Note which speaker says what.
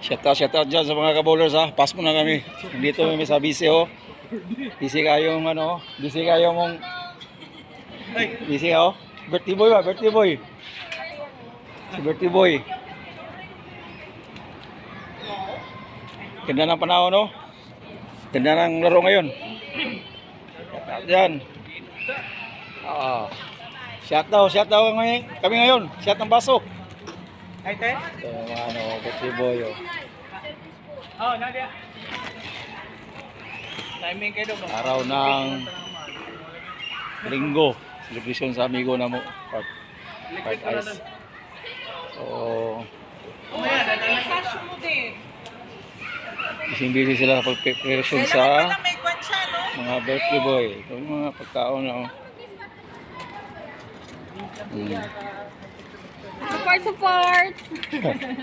Speaker 1: Shout out dyan sa mga ka-bowlers ha. Pass mo na kami. Dito kami sa BC oh. BC kayong ano, BC kayong mong BC ka oh. Birthday boy ba? Birthday boy. Si birthday boy. Ganda ng panahon no. Ganda ng laro ngayon. Shout out dyan. Shout out ngayon. Kami ngayon. Shout ng baso.
Speaker 2: Ay, te?
Speaker 1: So, ano, birthday boy oh.
Speaker 2: Oh, Nadia. Timing kayo doon.
Speaker 1: Araw ng linggo. Celebration sa amigo na mo. Part ice. So, busy sila sa pag-preparation sa mga birthday boy. Ito yung mga pagkaon na
Speaker 3: Support!